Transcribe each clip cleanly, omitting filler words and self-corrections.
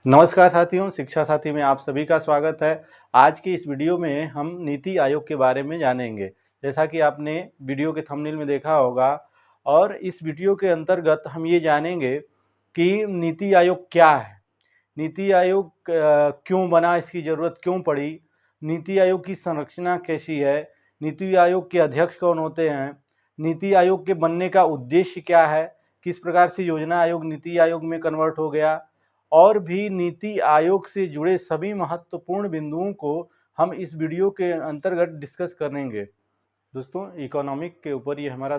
नमस्कार साथियों, शिक्षा साथी में आप सभी का स्वागत है। आज की इस वीडियो में हम नीति आयोग के बारे में जानेंगे। जैसा कि आपने वीडियो के थंबनेल में देखा होगा, और इस वीडियो के अंतर्गत हम ये जानेंगे कि नीति आयोग क्या है, नीति आयोग क्यों बना, इसकी ज़रूरत क्यों पड़ी, नीति आयोग की संरचना कैसी है, नीति आयोग के अध्यक्ष कौन होते हैं, नीति आयोग के बनने का उद्देश्य क्या है, किस प्रकार से योजना आयोग नीति आयोग में कन्वर्ट हो गया, और भी नीति आयोग से जुड़े सभी महत्वपूर्ण बिंदुओं को हम इस वीडियो के अंतर्गत डिस्कस करेंगे। दोस्तों, इकोनॉमिक के ऊपर ये हमारा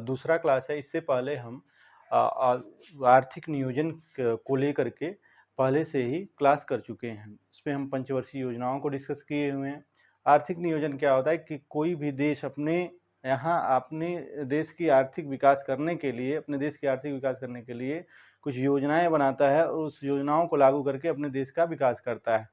दूसरा क्लास है। इससे पहले हम आर्थिक नियोजन को लेकर के पहले से ही क्लास कर चुके हैं। इसमें हम पंचवर्षीय योजनाओं को डिस्कस किए हुए हैं। आर्थिक नियोजन क्या होता है कि कोई भी देश अपने देश की आर्थिक विकास करने के लिए कुछ योजनाएं बनाता है और उस योजनाओं को लागू करके अपने देश का विकास करता है।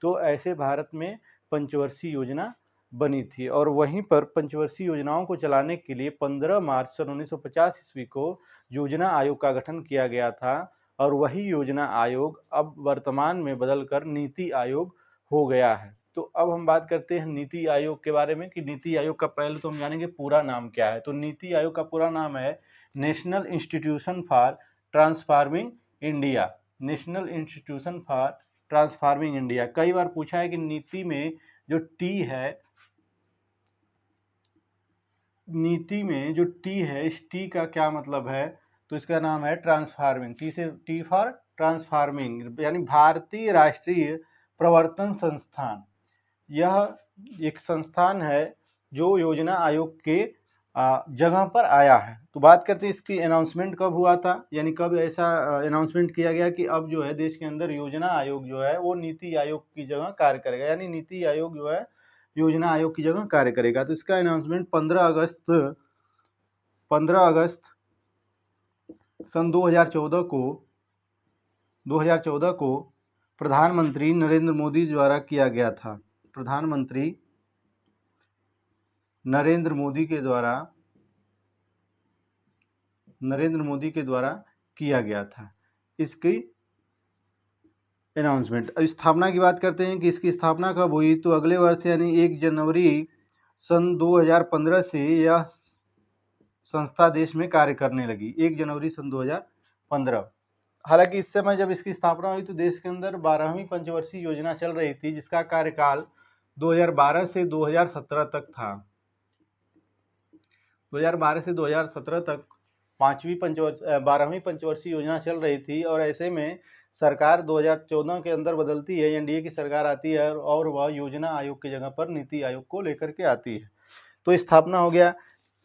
तो ऐसे भारत में पंचवर्षीय योजना बनी थी, और वहीं पर पंचवर्षीय योजनाओं को चलाने के लिए 15 मार्च सन 1950 ईस्वी को योजना आयोग का गठन किया गया था, और वही योजना आयोग अब वर्तमान में बदलकर नीति आयोग हो गया है। तो अब हम बात करते हैं नीति आयोग के बारे में कि नीति आयोग का पहले तो हम जानेंगे पूरा नाम क्या है। तो नीति आयोग का पूरा नाम है national institution for transforming India. National institution for transforming India. कई बार पूछा है कि नीति में जो टी है, इस टी का क्या मतलब है, तो इसका नाम है ट्रांसफार्मिंग। टी फॉर ट्रांसफार्मिंग, यानी भारतीय राष्ट्रीय प्रवर्तन संस्थान। यह एक संस्थान है जो योजना आयोग के जगह पर आया है। तो बात करते हैं इसकी अनाउंसमेंट कब हुआ था, यानी कब ऐसा अनाउंसमेंट किया गया कि अब जो है देश के अंदर योजना आयोग जो है वो नीति आयोग की जगह कार्य करेगा, यानी नीति आयोग जो है योजना आयोग की जगह कार्य करेगा। तो इसका अनाउंसमेंट 15 अगस्त सन 2014 को प्रधानमंत्री नरेंद्र मोदी द्वारा किया गया था। प्रधानमंत्री नरेंद्र मोदी के द्वारा किया गया था इसकी अनाउंसमेंट। अब स्थापना की बात करते हैं कि इसकी स्थापना कब हुई, तो अगले वर्ष यानी 1 जनवरी सन 2015 से यह संस्था देश में कार्य करने लगी। 1 जनवरी सन 2015। हालांकि इस समय जब इसकी स्थापना हुई तो देश के अंदर 12वीं पंचवर्षीय योजना चल रही थी, जिसका कार्यकाल 2012 से 2017 तक था। 2012 से 2017 तक 12वीं पंचवर्षीय योजना चल रही थी, और ऐसे में सरकार 2014 के अंदर बदलती है, एनडीए की सरकार आती है और वह योजना आयोग की जगह पर नीति आयोग को लेकर के आती है। तो स्थापना हो गया।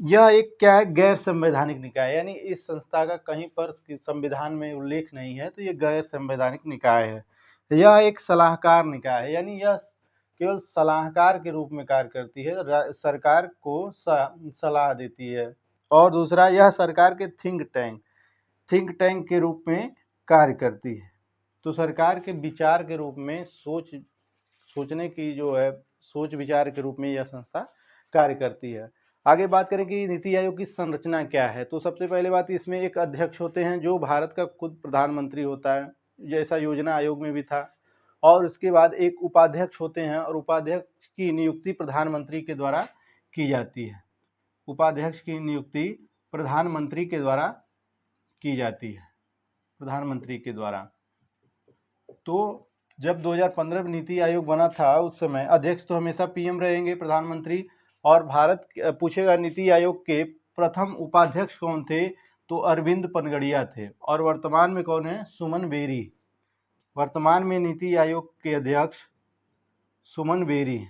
यह एक क्या है, गैर संवैधानिक निकाय, यानी इस संस्था का कहीं पर संविधान में उल्लेख नहीं है, तो ये गैर संवैधानिक निकाय है। यह एक सलाहकार निकाय है, यानी यह केवल सलाहकार के रूप में कार्य करती है, सरकार को सलाह देती है। और दूसरा, यह सरकार के थिंक टैंक के रूप में कार्य करती है। तो सरकार के विचार के रूप में सोचने की जो है सोच विचार के रूप में यह संस्था कार्य करती है। आगे बात करें कि नीति आयोग की संरचना क्या है, तो सबसे पहले बात, इसमें एक अध्यक्ष होते हैं जो भारत का खुद प्रधानमंत्री होता है, जैसा योजना आयोग में भी था। और उसके बाद एक उपाध्यक्ष होते हैं, और उपाध्यक्ष की नियुक्ति प्रधानमंत्री के द्वारा की जाती है। उपाध्यक्ष की नियुक्ति प्रधानमंत्री के द्वारा की जाती है, प्रधानमंत्री के द्वारा। तो जब 2015 में नीति आयोग बना था, उस समय अध्यक्ष तो हमेशा पीएम रहेंगे, प्रधानमंत्री। और भारत पूछेगा नीति आयोग के प्रथम उपाध्यक्ष कौन थे, तो अरविंद पनगड़िया थे। और वर्तमान में कौन है, सुमन बेरी। वर्तमान में नीति आयोग के अध्यक्ष सुमन बेरी।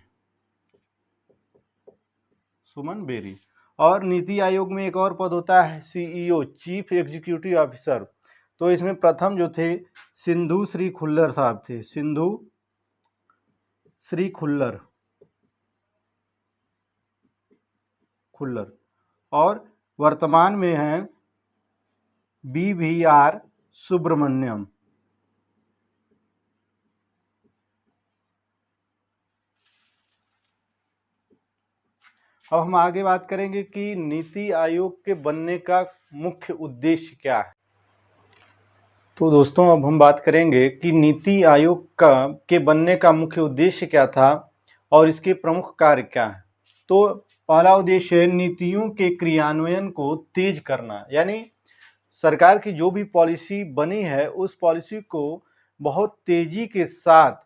और नीति आयोग में एक और पद होता है सीईओ, चीफ एग्जीक्यूटिव ऑफिसर। तो इसमें प्रथम जो थे सिंधु श्री खुल्लर साहब थे, सिंधु श्री खुल्लर। और वर्तमान में हैं BVR सुब्रमण्यम। अब हम आगे बात करेंगे कि नीति आयोग के बनने का मुख्य उद्देश्य क्या है। तो दोस्तों अब हम बात करेंगे कि नीति आयोग का के बनने का मुख्य उद्देश्य क्या था और इसके प्रमुख कार्य क्या हैं। तो पहला उद्देश्य है नीतियों के क्रियान्वयन को तेज करना, यानी सरकार की जो भी पॉलिसी बनी है उस पॉलिसी को बहुत तेजी के साथ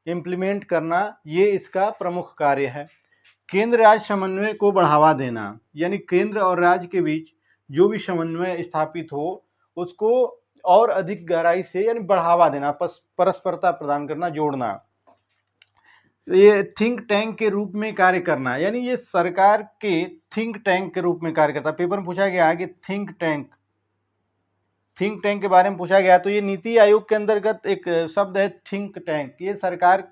इम्प्लीमेंट करना, ये इसका प्रमुख कार्य है। केंद्र राज्य समन्वय को बढ़ावा देना, यानी केंद्र और राज्य के बीच जो भी समन्वय स्थापित हो उसको और अधिक गहराई से यानी बढ़ावा देना, परस्परता प्रदान करना, जोड़ना। ये थिंक टैंक के रूप में कार्य करना, यानी ये सरकार के थिंक टैंक के रूप में कार्य करता है। पेपर में पूछा गया है कि थिंक टैंक के बारे में पूछा गया, तो ये नीति आयोग के अंतर्गत एक शब्द है थिंक टैंक। ये सरकार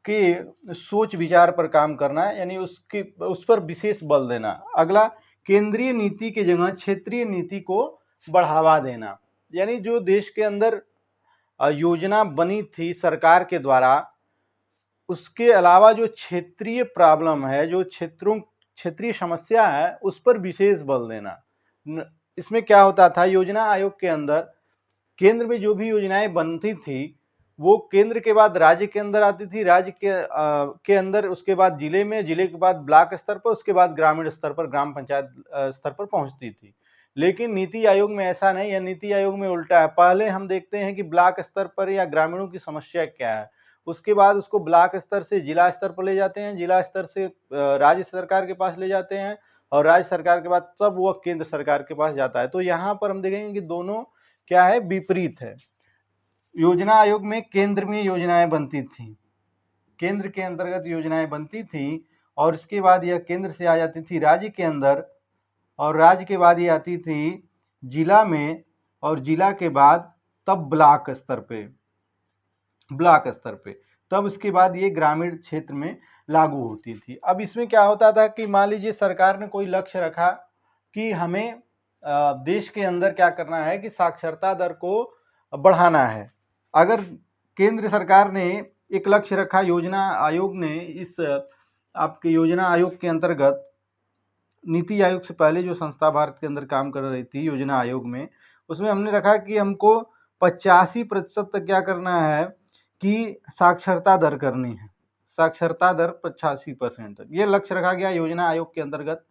के सोच विचार पर काम करना, यानी उस पर विशेष बल देना। अगला, केंद्रीय नीति के जगह क्षेत्रीय नीति को बढ़ावा देना, यानी जो देश के अंदर योजना बनी थी सरकार के द्वारा, उसके अलावा जो क्षेत्रीय प्रॉब्लम है, जो क्षेत्रीय समस्या है, उस पर विशेष बल देना। इसमें क्या होता था, योजना आयोग के अंदर केंद्र में जो भी योजनाएं बनती थी वो केंद्र के बाद राज्य के अंदर आती थी, राज्य के अंदर उसके बाद जिले में, जिले के बाद ब्लॉक स्तर पर, उसके बाद ग्रामीण स्तर पर, ग्राम पंचायत स्तर पर पहुंचती थी। लेकिन नीति आयोग में ऐसा नहीं है, नीति आयोग में उल्टा है। पहले हम देखते हैं कि ब्लॉक स्तर पर या ग्रामीणों की समस्या क्या है, उसके बाद उसको ब्लॉक स्तर से जिला स्तर पर ले जाते हैं, जिला स्तर से राज्य सरकार के पास ले जाते हैं, और राज्य सरकार के बाद तब वह केंद्र सरकार के पास जाता है। तो यहाँ पर हम देखेंगे कि दोनों क्या है, विपरीत है। योजना आयोग में केंद्र में योजनाएं बनती थी, केंद्र के अंतर्गत योजनाएं बनती थी, और इसके बाद यह केंद्र से आ जाती थी राज्य के अंदर, और राज्य के बाद ये आती थी जिला में, और जिला के बाद तब ब्लॉक स्तर पे, तब इसके बाद ये ग्रामीण क्षेत्र में लागू होती थी। अब इसमें क्या होता था कि मान लीजिए सरकार ने कोई लक्ष्य रखा कि हमें देश के अंदर क्या करना है कि साक्षरता दर को बढ़ाना है। अगर केंद्र सरकार ने एक लक्ष्य रखा, योजना आयोग ने इस आपके योजना आयोग के अंतर्गत, नीति आयोग से पहले जो संस्था भारत के अंदर काम कर रही थी योजना आयोग में, उसमें हमने रखा कि हमको 85% तक क्या करना है कि साक्षरता दर करनी है, साक्षरता दर 85% तक, ये लक्ष्य रखा गया योजना आयोग के अंतर्गत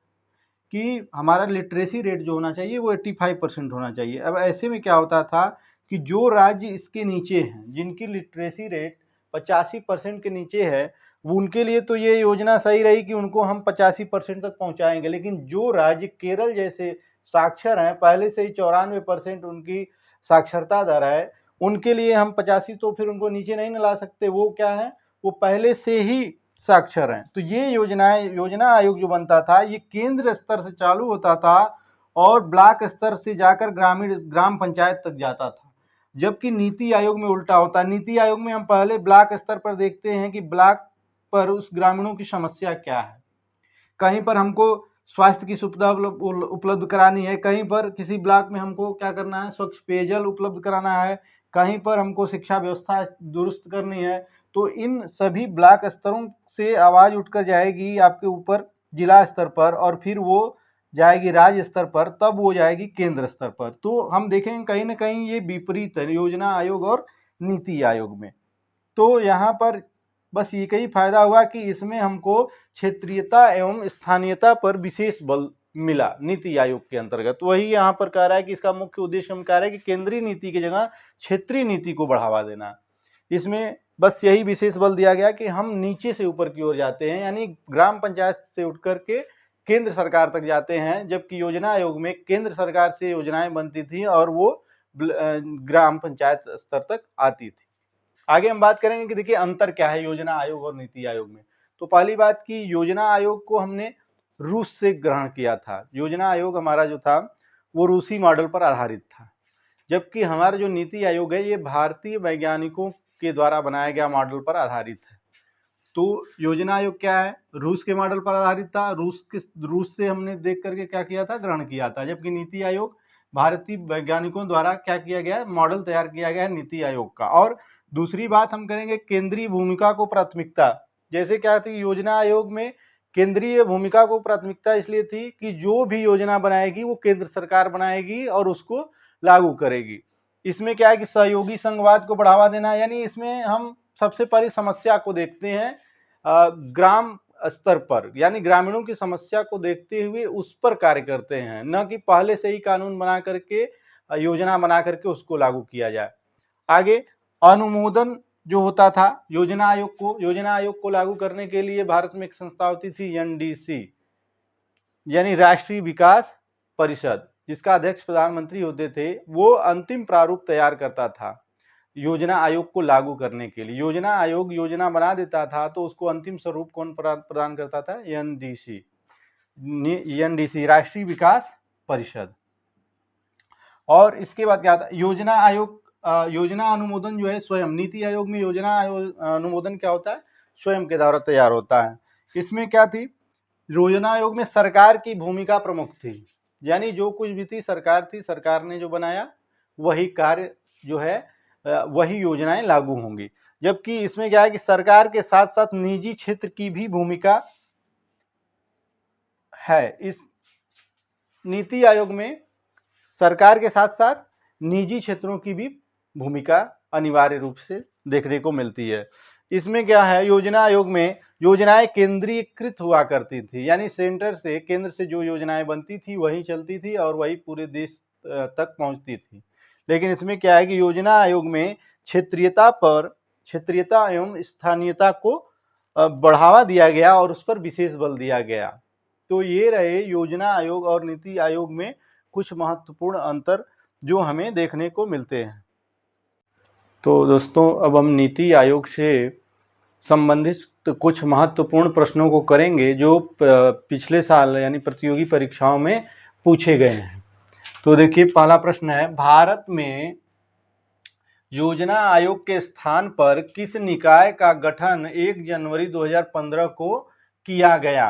कि हमारा लिटरेसी रेट जो होना चाहिए वो 85% होना चाहिए। अब ऐसे में क्या होता था कि जो राज्य इसके नीचे हैं, जिनकी लिटरेसी रेट 85% के नीचे है, वो उनके लिए तो ये योजना सही रही कि उनको हम 85% तक पहुंचाएंगे। लेकिन जो राज्य केरल जैसे साक्षर हैं, पहले से ही 94% उनकी साक्षरता दर है, उनके लिए हम 85 तो फिर उनको नीचे नहीं न ला सकते। वो क्या है, वो पहले से ही साक्षर हैं। तो ये योजना आयोग जो बनता था ये केंद्र स्तर से चालू होता था और ब्लॉक स्तर से जाकर ग्राम पंचायत तक जाता था, जबकि नीति आयोग में उल्टा होता है। नीति आयोग में हम पहले ब्लॉक स्तर पर देखते हैं कि ब्लॉक पर उस ग्रामीणों की समस्या क्या है, कहीं पर हमको स्वास्थ्य की सुविधा उपलब्ध करानी है, कहीं पर किसी ब्लॉक में हमको क्या करना है, स्वच्छ पेयजल उपलब्ध कराना है, कहीं पर हमको शिक्षा व्यवस्था दुरुस्त करनी है। तो इन सभी ब्लॉक स्तरों से आवाज़ उठकर जाएगी आपके ऊपर जिला स्तर पर, और फिर वो जाएगी राज्य स्तर पर, तब वो जाएगी केंद्र स्तर पर। तो हम देखेंगे कहीं ना कहीं ये विपरीत है योजना आयोग और नीति आयोग में। तो यहाँ पर बस एक ही फायदा हुआ कि इसमें हमको क्षेत्रीयता एवं स्थानीयता पर विशेष बल मिला नीति आयोग के अंतर्गत। वही यहाँ पर कह रहा है कि इसका मुख्य उद्देश्य हम कह रहे हैं कि केंद्रीय नीति की जगह क्षेत्रीय नीति को बढ़ावा देना। इसमें बस यही विशेष बल दिया गया कि हम नीचे से ऊपर की ओर जाते हैं, यानी ग्राम पंचायत से उठ करके केंद्र सरकार तक जाते हैं, जबकि योजना आयोग में केंद्र सरकार से योजनाएं बनती थी और वो ग्राम पंचायत स्तर तक आती थी। आगे हम बात करेंगे कि देखिए अंतर क्या है योजना आयोग और नीति आयोग में। तो पहली बात की योजना आयोग को हमने रूस से ग्रहण किया था। योजना आयोग हमारा जो था वो रूसी मॉडल पर आधारित था, जबकि हमारा जो नीति आयोग है ये भारतीय वैज्ञानिकों के द्वारा बनाया गया मॉडल पर आधारित है। तो योजना आयोग क्या है, रूस के मॉडल पर आधारित था। रूस से हमने देख करके क्या किया था, ग्रहण किया था, जबकि नीति आयोग भारतीय वैज्ञानिकों द्वारा क्या किया गया, मॉडल तैयार किया गया है नीति आयोग का। और दूसरी बात हम करेंगे केंद्रीय भूमिका को प्राथमिकता। जैसे क्या थी योजना आयोग में केंद्रीय भूमिका को प्राथमिकता इसलिए थी कि जो भी योजना बनाएगी वो केंद्र सरकार बनाएगी और उसको लागू करेगी। इसमें क्या है कि सहयोगी संघवाद को बढ़ावा देना, यानी इसमें हम सबसे पहले समस्या को देखते हैं ग्राम स्तर पर, यानी ग्रामीणों की समस्या को देखते हुए उस पर कार्य करते हैं, न कि पहले से ही कानून बना करके योजना बना करके उसको लागू किया जाए। आगे अनुमोदन जो होता था योजना आयोग को लागू करने के लिए भारत में एक संस्था होती थी एनडीसी, यानी राष्ट्रीय विकास परिषद, जिसका अध्यक्ष प्रधानमंत्री होते थे। वो अंतिम प्रारूप तैयार करता था योजना आयोग को लागू करने के लिए। योजना आयोग योजना बना देता था तो उसको अंतिम स्वरूप कौन प्रदान करता था? एनडीसी राष्ट्रीय विकास परिषद। और इसके बाद क्या था? योजना आयोग योजना अनुमोदन जो है स्वयं, नीति आयोग में योजना अनुमोदन क्या होता है? स्वयं के द्वारा तैयार होता है। इसमें क्या थी? योजना आयोग में सरकार की भूमिका प्रमुख थी, यानी जो कुछ भी थी सरकार थी, सरकार ने जो बनाया वही कार्य जो है वही योजनाएं लागू होंगी। जबकि इसमें क्या है कि सरकार के साथ साथ निजी क्षेत्र की भी भूमिका है। इस नीति आयोग में सरकार के साथ साथ निजी क्षेत्रों की भी भूमिका अनिवार्य रूप से देखने को मिलती है। इसमें क्या है? योजना आयोग में योजनाएं केंद्रीकृत हुआ करती थी, यानी केंद्र से जो योजनाएं बनती थी वही चलती थी और वही पूरे देश तक पहुंचती थी। लेकिन इसमें क्या है कि योजना आयोग में क्षेत्रीयता एवं स्थानीयता को बढ़ावा दिया गया और उस पर विशेष बल दिया गया। तो ये रहे योजना आयोग और नीति आयोग में कुछ महत्वपूर्ण अंतर जो हमें देखने को मिलते हैं। तो दोस्तों अब हम नीति आयोग से संबंधित कुछ महत्वपूर्ण प्रश्नों को करेंगे जो पिछले साल यानी प्रतियोगी परीक्षाओं में पूछे गए हैं। तो देखिए पहला प्रश्न है, भारत में योजना आयोग के स्थान पर किस निकाय का गठन 1 जनवरी 2015 को किया गया?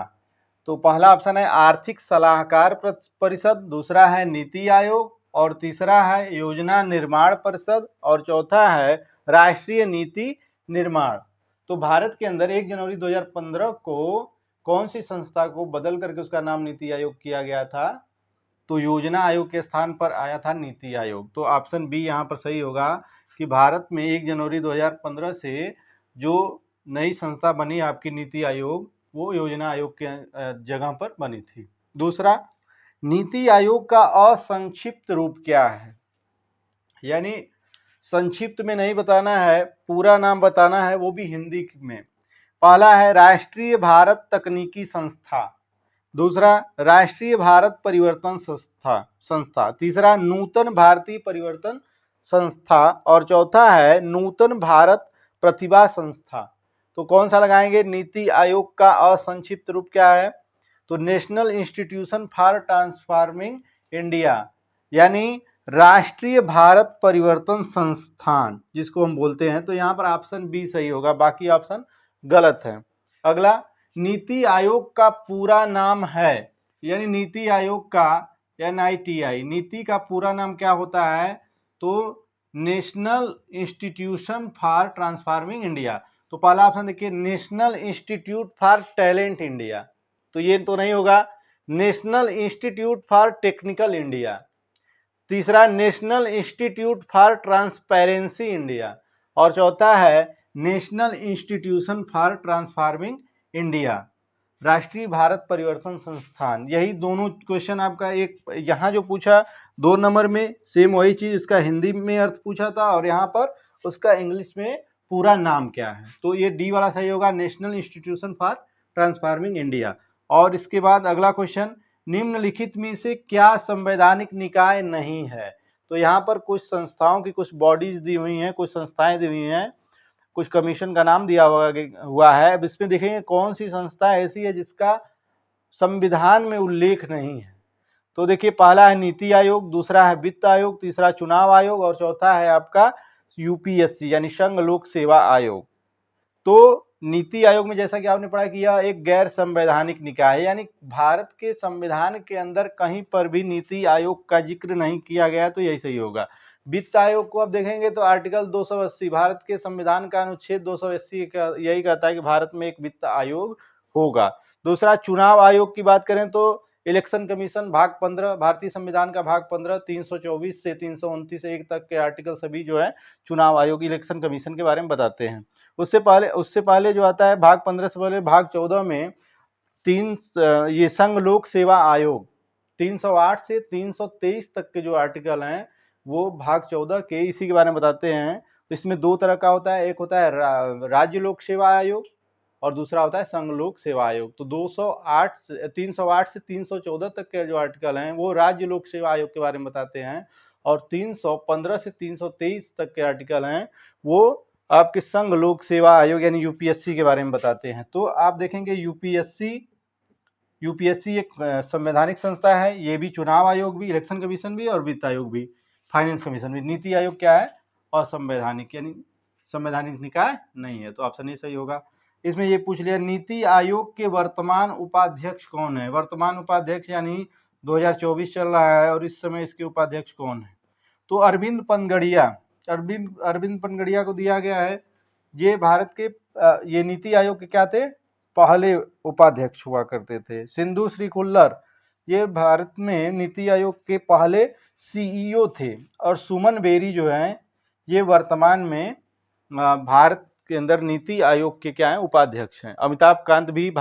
तो पहला ऑप्शन है आर्थिक सलाहकार परिषद, दूसरा है नीति आयोग, और तीसरा है योजना निर्माण परिषद, और चौथा है राष्ट्रीय नीति निर्माण। तो भारत के अंदर 1 जनवरी 2015 को कौन सी संस्था को बदल करके उसका नाम नीति आयोग किया गया था? तो योजना आयोग के स्थान पर आया था नीति आयोग। तो ऑप्शन बी यहाँ पर सही होगा कि भारत में 1 जनवरी 2015 से जो नई संस्था बनी आपकी नीति आयोग, वो योजना आयोग के जगह पर बनी थी। दूसरा, नीति आयोग का असंक्षिप्त रूप क्या है? यानी संक्षिप्त में नहीं बताना है, पूरा नाम बताना है, वो भी हिंदी में। पहला है राष्ट्रीय भारत तकनीकी संस्था, दूसरा राष्ट्रीय भारत परिवर्तन संस्था, तीसरा नूतन भारतीय परिवर्तन संस्था, और चौथा है नूतन भारत प्रतिभा संस्था। तो कौन सा लगाएंगे? नीति आयोग का असंक्षिप्त रूप क्या है? तो national institution for transforming India, यानी राष्ट्रीय भारत परिवर्तन संस्थान जिसको हम बोलते हैं। तो यहाँ पर ऑप्शन बी सही होगा, बाकी ऑप्शन गलत है। अगला, नीति आयोग का पूरा नाम है, यानी नीति आयोग का NITI, नीति का पूरा नाम क्या होता है? तो national institution for transforming India. तो पहला ऑप्शन देखिए national institute for talent India, तो ये तो नहीं होगा। National institute for technical India, तीसरा national institute for transparency India, और चौथा है national institution for transforming India, राष्ट्रीय भारत परिवर्तन संस्थान। यही दोनों क्वेश्चन आपका एक यहाँ जो पूछा 2 नंबर में सेम वही चीज़, उसका हिंदी में अर्थ पूछा था और यहाँ पर उसका इंग्लिश में पूरा नाम क्या है। तो ये डी वाला सही होगा, national institution for transforming India. और इसके बाद अगला क्वेश्चन, निम्नलिखित में से क्या संवैधानिक निकाय नहीं है? तो यहाँ पर कुछ संस्थाओं की कुछ बॉडीज दी हुई हैं, कुछ संस्थाएं दी हुई हैं, कुछ कमीशन का नाम दिया हुआ है। अब इसमें देखेंगे कौन सी संस्था ऐसी है जिसका संविधान में उल्लेख नहीं है। तो देखिए पहला है नीति आयोग, दूसरा है वित्त आयोग, तीसरा चुनाव आयोग, और चौथा है आपका UPSC यानी संघ लोक सेवा आयोग। तो नीति आयोग में जैसा कि आपने पढ़ा कि यह एक गैर संवैधानिक निकाय है, यानी भारत के संविधान के अंदर कहीं पर भी नीति आयोग का जिक्र नहीं किया गया, तो यही सही होगा। वित्त आयोग को आप देखेंगे तो आर्टिकल 280 भारत के संविधान का अनुच्छेद 280 का यही कहता है कि भारत में एक वित्त आयोग होगा। दूसरा चुनाव आयोग की बात करें तो इलेक्शन कमीशन भाग 15, भारतीय संविधान का भाग 15 324 से 329 एक तक के आर्टिकल सभी जो है चुनाव आयोग इलेक्शन कमीशन के बारे में बताते हैं। उससे पहले जो आता है भाग 15 से पहले भाग 14 में ये संघ लोक सेवा आयोग 308 से 323 तक के जो आर्टिकल हैं वो भाग 14 के इसी के बारे में बताते हैं। इसमें दो तरह का होता है, एक होता है राज्य लोक सेवा आयोग और दूसरा होता है संघ लोक सेवा आयोग। तो 308 से 314 तक के जो आर्टिकल हैं वो राज्य लोक सेवा आयोग के बारे में बताते हैं और 315 से 323 तक के आर्टिकल हैं वो आपके संघ लोक सेवा आयोग यानी यूपीएससी के बारे में बताते हैं। तो आप देखेंगे यूपीएससी एक संवैधानिक संस्था है, ये भी चुनाव आयोग भी, इलेक्शन कमीशन भी और वित्त आयोग भी, फाइनेंस कमीशन भी। नीति आयोग क्या है? असंवैधानिक यानी संवैधानिक निकाय नहीं है, तो ऑप्शन ए सही होगा। इसमें ये पूछ लिया नीति आयोग के वर्तमान उपाध्यक्ष कौन है? वर्तमान उपाध्यक्ष यानी 2024 चल रहा है और इस समय इसके उपाध्यक्ष कौन है? तो अरविंद पनगड़िया को दिया गया है। ये भारत के ये नीति आयोग के क्या थे? पहले उपाध्यक्ष हुआ करते थे। सिंधु श्री खुल्लर ये भारत में नीति आयोग के पहले सीईओ थे और सुमन बेरी जो हैं ये वर्तमान में भारत के अंदर नीति आयोग के क्या है? उपाध्यक्ष हैं। अमिताभ कांत भी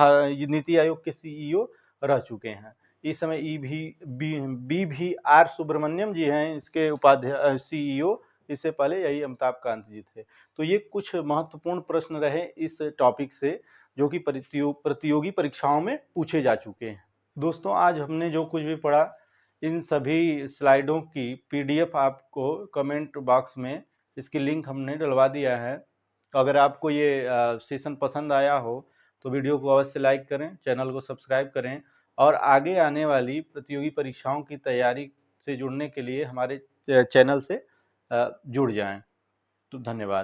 नीति आयोग के सीईओ रह चुके हैं। इस समय BVR सुब्रमण्यम जी हैं इसके उपाध्यक्ष सीईओ, इससे पहले यही अमिताभ कांत जी थे। तो ये कुछ महत्वपूर्ण प्रश्न रहे इस टॉपिक से जो कि प्रतियोगी परीक्षाओं में पूछे जा चुके हैं। दोस्तों आज हमने जो कुछ भी पढ़ा इन सभी स्लाइडों की PDF आपको कमेंट बॉक्स में इसकी लिंक हमने डलवा दिया है। तो अगर आपको ये सेशन पसंद आया हो तो वीडियो को अवश्य लाइक करें, चैनल को सब्सक्राइब करें और आगे आने वाली प्रतियोगी परीक्षाओं की तैयारी से जुड़ने के लिए हमारे चैनल से जुड़ जाएं। तो धन्यवाद।